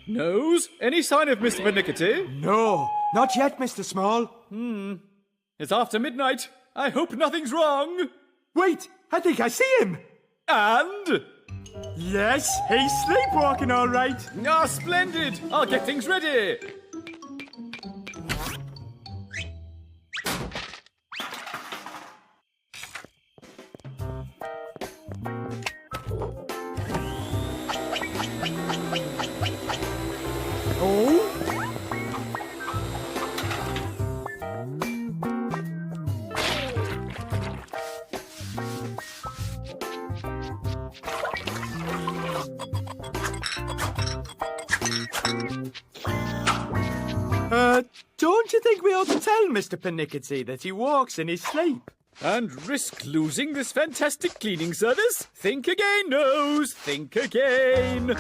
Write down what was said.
Nose, any sign of Mr. Persnickety? No, not yet, Mr. Small. It's after midnight. I hope nothing's wrong. Wait, I think I see him. And? Yes, he's sleepwalking all right. Ah, splendid. I'll get things ready. Oh? Don't you think we ought to tell Mr. Persnickety that he walks in his sleep? And risk losing this fantastic cleaning service? Think again, Nose. Think again.